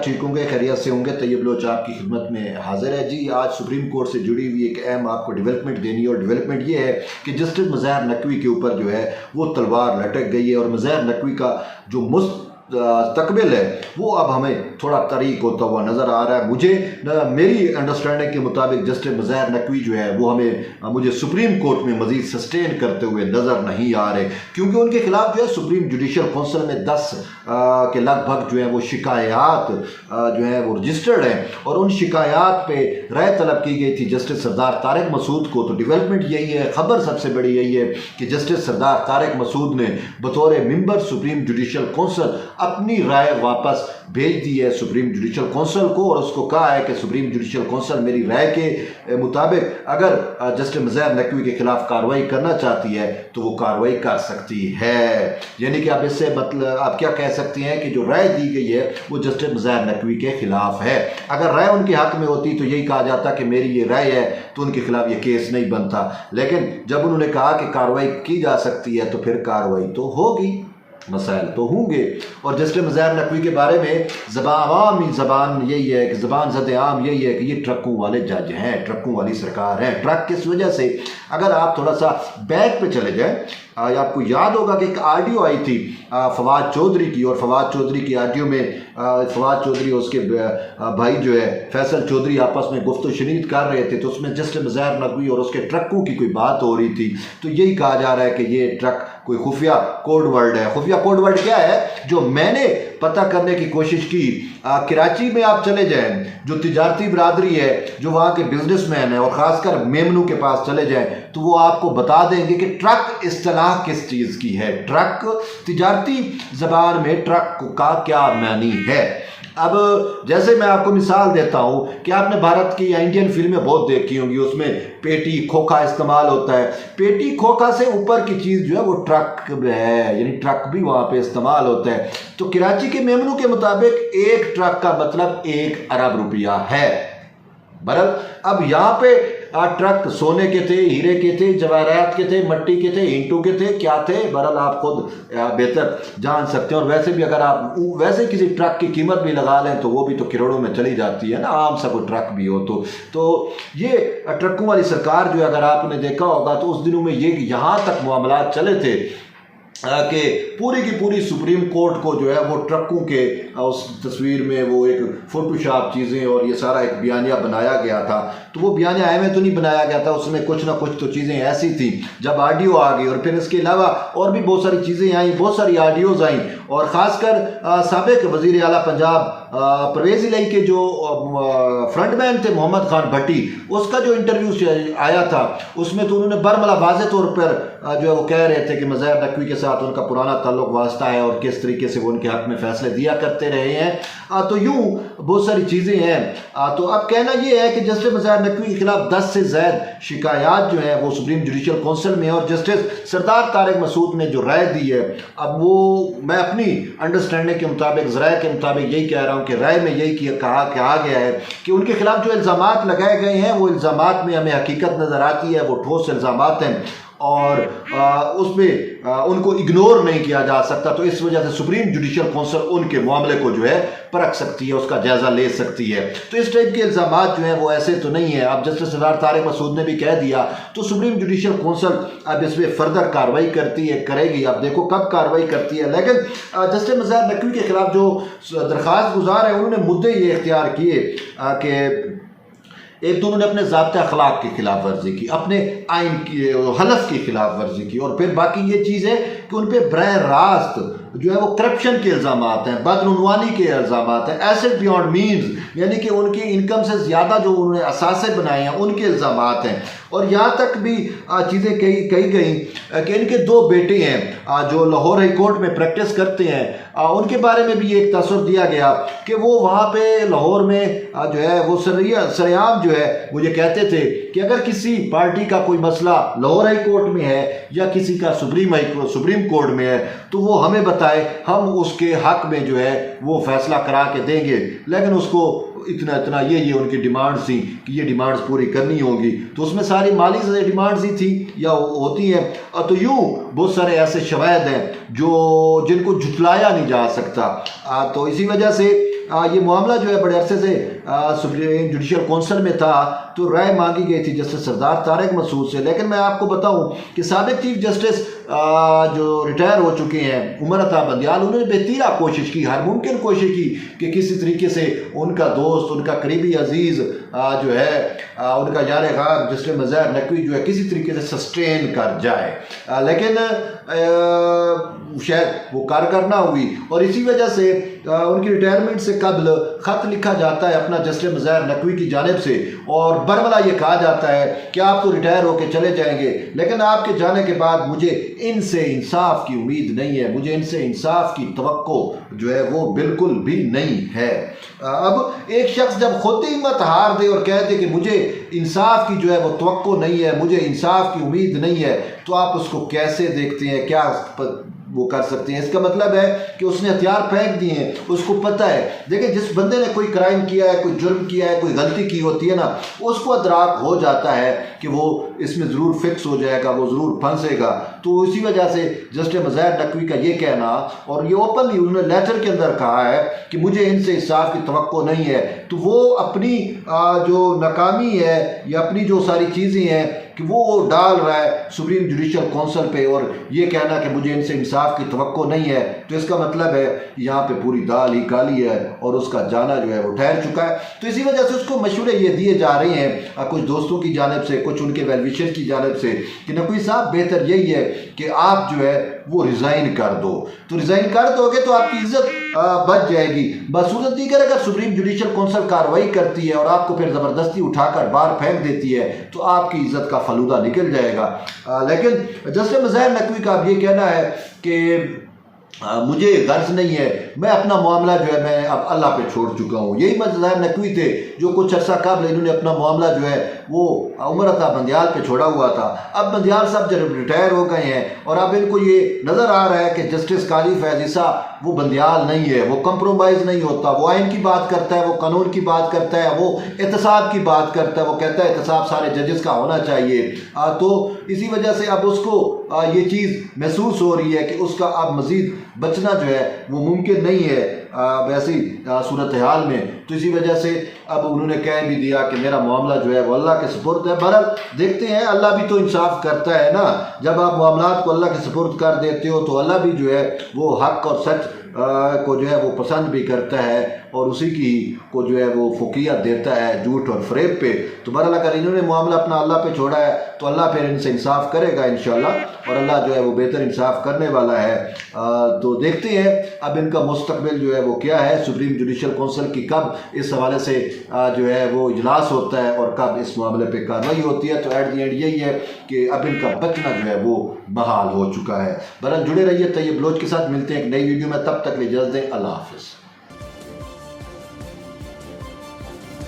ठीक होंगे, खैरियत से होंगे। तैयब लोच आपकी खिदमत में हाजिर है जी। आज सुप्रीम कोर्ट से जुड़ी हुई एक अहम आपको डेवलपमेंट देनी है, और डेवलपमेंट ये है कि जस्टिस मज़हर नकवी के ऊपर जो है वो तलवार लटक गई है, और मज़हर नकवी का जो मुस्तकबिल है वो अब हमें थोड़ा तरीक होता हुआ नज़र आ रहा है। मेरी अंडरस्टैंडिंग के मुताबिक जस्टिस मज़हर नकवी जो है वो मुझे सुप्रीम कोर्ट में मज़ीद सस्टेन करते हुए नज़र नहीं आ रहे, क्योंकि उनके खिलाफ जो है सुप्रीम जुडिशल कौंसिल में 10 के लगभग जो है वो शिकायत जो है वो रजिस्टर्ड हैं, और उन शिकायत पे राय तलब की गई थी जस्टिस सरदार तारिक मसूद को। तो डेवलपमेंट यही है, ख़बर सबसे बड़ी यही है कि जस्टिस सरदार तारिक मसूद ने बतौर मेंबर सुप्रीम जुडिशल कौंसिल अपनी राय वापस भेज दी है सुप्रीम जुडिशल कौंसिल को, और उसको कहा है कि सुप्रीम जुडिशल कौंसिल मेरी राय के मुताबिक अगर जस्टिस मज़हर नकवी के खिलाफ कार्रवाई करना चाहती है तो वो कार्रवाई कर सकती है। यानी कि आप इससे मतलब आप क्या कह सकते हैं कि जो राय दी गई है वो जस्टिस मज़हर नकवी के खिलाफ है। अगर राय उनके हक में होती तो यही कहा जाता कि मेरी ये राय है, तो उनके खिलाफ ये केस नहीं बनता। लेकिन जब उन्होंने कहा कि कार्रवाई की जा सकती है तो फिर कार्रवाई तो होगी, मसाइल तो होंगे। और जस्टिस मज़हर नकवी के बारे में आवामी ज़बान यही है कि ज़बान ज़द आम यही है कि ये ट्रकों वाले जज हैं, ट्रकों वाली सरकार है। ट्रक किस वजह से, अगर आप थोड़ा सा बैक पे चले जाएं, आपको याद होगा कि एक ऑडियो आई थी फवाद चौधरी की, और फवाद चौधरी की ऑडियो में फवाद चौधरी और उसके भाई जो है फैसल चौधरी आपस में गुफ्तगू शनीद कर रहे थे। तो उसमें जस्टिस मज़हर नकवी और उसके ट्रकों की कोई बात हो रही थी। तो यही कहा जा रहा है कि ये ट्रक कोई खुफिया कोड वर्ड है। खुफिया कोड वर्ड क्या है, जो मैंने पता करने की कोशिश की, कराची में आप चले जाएं, जो तिजारती बरादरी है, जो वहाँ के बिजनेसमैन है, और ख़ासकर मेमनू के पास चले जाएं, तो वो आपको बता देंगे कि ट्रक इस्तिलाह किस चीज़ की है। ट्रक तिजारती ज़बान में ट्रक का क्या मानी है। अब जैसे मैं आपको मिसाल देता हूँ कि आपने भारत की या इंडियन फिल्में बहुत देखी होंगी, उसमें पेटी खोखा इस्तेमाल होता है। पेटी खोखा से ऊपर की चीज़ जो है वो ट्रक है, यानी ट्रक भी वहाँ पे इस्तेमाल होता है। तो कराची के मेमनू के मुताबिक एक ट्रक का मतलब 1 अरब रुपया है। बहरहाल अब यहाँ पे ट्रक सोने के थे, हीरे के थे, जवाहरात के थे, मट्टी के थे, ईंटों के थे, क्या थे, बहरहाल आप खुद बेहतर जान सकते हैं। और वैसे भी अगर आप वैसे किसी ट्रक की कीमत भी लगा लें तो वो भी तो करोड़ों में चली जाती है ना, आम सा कोई ट्रक भी हो तो ये ट्रकों वाली सरकार जो है, अगर आपने देखा होगा तो उस दिनों में ये यहाँ तक मामला चले थे कि पूरी की पूरी सुप्रीम कोर्ट को जो है वो ट्रकों के उस तस्वीर में वो एक फोटोशॉप चीज़ें और ये सारा एक बयानिया बनाया गया था। तो वो बयानिया में तो नहीं बनाया गया था, उसमें कुछ ना कुछ तो चीज़ें ऐसी थी। जब ऑडियो आ गई और फिर इसके अलावा और भी बहुत सारी चीज़ें आई, बहुत सारी ऑडियोज़ आई, और ख़ासकर साबिक़ वज़ीर आला पंजाब परवेज़ इलाही के जो फ्रंटमैन थे मोहम्मद खान भट्टी, उसका जो इंटरव्यू आया था उसमें तो उन्होंने बरमला वाज़े तौर पर जो है वो कह रहे थे कि मज़हर नकवी के साथ उनका पुराना ताल्लुक़ वास्ता है और किस तरीके से वो उनके हक़ में फ़ैसले दिया करते रहे हैं। तो यूँ बहुत सारी चीज़ें हैं। तो अब कहना ये है कि जस्टिस मज़हर नकवी के खिलाफ 10 से ज़ायद शिकायत जो है वो सुप्रीम जुडिशल कौंसिल में, और जस्टिस सरदार तारिक मसूद ने जो राय दी है, अब वो मैं अपनी अंडरस्टैंडिंग के मुताबिक ज़राए के मुताबिक यही कह रहा हूँ कि राय में यही कहा गया है कि उनके खिलाफ जो इल्ज़ामात लगाए गए हैं वो इल्ज़ामात में हमें हकीकत नज़र आती है, वो ठोस इल्ज़ामात हैं और उसमें उनको इग्नोर नहीं किया जा सकता। तो इस वजह से सुप्रीम जुडिशल कौंसिल उनके मामले को जो है परख सकती है, उसका जायज़ा ले सकती है। तो इस टाइप के इल्ज़ामात जो हैं वो ऐसे तो नहीं है। अब जस्टिस सरदार तारिक मसूद ने भी कह दिया तो सुप्रीम जुडिशल कौंसिल अब इस पर फर्दर कार्रवाई करेगी। अब देखो कब कार्रवाई करती है। लेकिन जस्टिस मज़हर नकवी के खिलाफ जो दरख्वास्त गुजार है उन्होंने मुद्दे ये इख्तियार किए कि एक तो उन्होंने अपने ज़ाब्ता अखलाक की खिलाफ वर्जी की, अपने आइन की हलफ की खिलाफ वर्जी की, और फिर बाकी ये चीज़ है कि उन पर बरह रास्त जो है वो करप्शन के इल्ज़ामात हैं, बदउनवानी के इल्ज़ामात हैं, एसेट बियॉन्ड मीन्स यानी कि उनकी इनकम से ज़्यादा जो उन्होंने असासे बनाए हैं उनके इल्ज़ामात हैं। और यहाँ तक भी चीज़ें कही गई कि इनके 2 बेटे हैं जो लाहौर हाई कोर्ट में प्रैक्टिस करते हैं, उनके बारे में भी एक तसव्वुर दिया गया कि वो वहाँ पे लाहौर में जो है वो सरेआम जो है वो ये कहते थे कि अगर किसी पार्टी का कोई मसला लाहौर हाई कोर्ट में है या किसी का सुप्रीम कोर्ट में है तो वो हमें बताए, हम उसके हक में जो है वो फैसला करा के देंगे। लेकिन उसको इतना ये उनकी डिमांड्स थी कि ये डिमांड्स पूरी करनी होगी। तो उसमें सारी माली से डिमांड्स ही थी या होती हैं। तो यूँ बहुत सारे ऐसे शवाहिद हैं जिनको झुटलाया नहीं जा सकता। तो इसी वजह से یہ معاملہ جو ہے بڑے عرصے سے سپریم جوڈیشل کونسل میں تھا، تو رائے مانگی گئی تھی جسٹس سردار طارق مسعود سے، لیکن میں آپ کو بتاؤں کہ سابق چیف جسٹس جو ریٹائر ہو چکے ہیں عمر عطا بندیال، انہوں نے بہتیرا کوشش کی، ہر ممکن کوشش کی کہ کسی طریقے سے ان کا دوست، ان کا قریبی عزیز جو ہے ان کا یار غار جسٹس مظاہر نقوی جو ہے کسی طریقے سے سسٹین کر جائے، لیکن شاید وہ کارگر نہ ہوئی، اور اسی وجہ سے ان کی ریٹائرمنٹ سے قبل خط لکھا جاتا ہے اپنا جسٹس مظاہر نقوی کی جانب سے، اور برملا یہ کہا جاتا ہے کہ آپ تو ریٹائر ہو کے چلے جائیں گے، لیکن آپ کے جانے کے بعد مجھے ان سے انصاف کی امید نہیں ہے، مجھے ان سے انصاف کی توقع جو ہے وہ بالکل بھی نہیں ہے۔ اب ایک شخص جب خود ہمت ہار دے اور کہہ دے کہ مجھے انصاف کی جو ہے وہ توقع نہیں ہے، مجھے انصاف کی امید نہیں ہے، تو آپ اس کو کیسے دیکھتے ہیں، کیا وہ کر سکتے ہیں؟ اس کا مطلب ہے کہ اس نے ہتھیار پھینک دیے ہیں، اس کو پتہ ہے۔ دیکھیں جس بندے نے کوئی کرائم کیا ہے، کوئی جرم کیا ہے، کوئی غلطی کی ہوتی ہے نا، اس کو ادراک ہو جاتا ہے کہ وہ اس میں ضرور فکس ہو جائے گا، وہ ضرور پھنسے گا، تو اسی وجہ سے جسٹس مظاہر نقوی کا یہ کہنا، اور یہ اوپنلی انہوں نے لیٹر کے اندر کہا ہے کہ مجھے ان سے انصاف کی توقع نہیں ہے، تو وہ اپنی جو ناکامی ہے یا اپنی جو ساری چیزیں ہیں کہ وہ ڈال رہا ہے سپریم جوڈیشل کونسل پہ، اور یہ کہنا کہ مجھے ان سے انصاف کی توقع نہیں ہے، تو اس کا مطلب ہے یہاں پہ پوری دال ہی کالی ہے اور اس کا جانا جو ہے وہ ٹھہر چکا ہے۔ تو اسی وجہ سے اس کو مشورے یہ دیے جا رہے ہیں کچھ دوستوں کی جانب سے، کچھ ان کے ویل وشر کی جانب سے کہ نقوی صاحب بہتر یہی ہے کہ آپ جو ہے وہ ریزائن کر دو، تو ریزائن کر دو گے تو آپ کی عزت بچ جائے گی۔ بصورت دیگر اگر سپریم جوڈیشل کونسل کارروائی کرتی ہے اور آپ کو پھر زبردستی اٹھا کر باہر پھینک دیتی ہے تو آپ کی عزت کا فلودہ نکل جائے گا۔ لیکن جسٹس مظاہر نقوی کا اب یہ کہنا ہے کہ مجھے غرض نہیں ہے، میں اپنا معاملہ جو ہے میں اب اللہ پہ چھوڑ چکا ہوں۔ یہی مظاہر نقوی تھے جو کچھ عرصہ قبل انہوں نے اپنا معاملہ جو ہے وہ عمر عطا بندیال پہ چھوڑا ہوا تھا۔ اب بندیال صاحب جب ریٹائر ہو گئے ہیں اور اب ان کو یہ نظر آ رہا ہے کہ جسٹس قاضی فیض عیسیٰ وہ بندیال نہیں ہے، وہ کمپرومائز نہیں ہوتا، وہ آئین کی بات کرتا ہے، وہ قانون کی بات کرتا ہے، وہ احتساب کی بات کرتا ہے، وہ کہتا ہے احتساب سارے ججز کا ہونا چاہیے، تو اسی وجہ سے اب اس کو یہ چیز محسوس ہو رہی ہے کہ اس کا اب مزید بچنا جو ہے وہ ممکن نہیں ہے ویسی صورتحال میں، تو اسی وجہ سے اب انہوں نے کہہ بھی دیا کہ میرا معاملہ جو ہے وہ اللہ کے سپرد ہے۔ بہرحال دیکھتے ہیں، اللہ بھی تو انصاف کرتا ہے نا، جب آپ معاملات کو اللہ کے سپرد کر دیتے ہو تو اللہ بھی جو ہے وہ حق اور سچ کو جو ہے وہ پسند بھی کرتا ہے اور اسی کی کو جو ہے وہ فوقیت دیتا ہے جھوٹ اور فریب پہ۔ تو بہرحال اگر انہوں نے معاملہ اپنا اللہ پہ چھوڑا ہے تو اللہ پھر ان سے انصاف کرے گا انشاءاللہ، اور اللہ جو ہے وہ بہتر انصاف کرنے والا ہے۔ تو دیکھتے ہیں اب ان کا مستقبل جو ہے وہ کیا ہے، سپریم جوڈیشل کونسل کی کب اس حوالے سے جو ہے وہ اجلاس ہوتا ہے اور کب اس معاملے پہ کارروائی ہوتی ہے۔ تو ایٹ دی اینڈ یہی ہے کہ اب ان کا بچنا جو ہے وہ بحال ہو چکا ہے۔ بہرحال جڑے رہیے طیب بلوچ کے ساتھ، ملتے ہیں ایک نئی ویڈیو میں، تب تک اجازت دیں، اللہ حافظ۔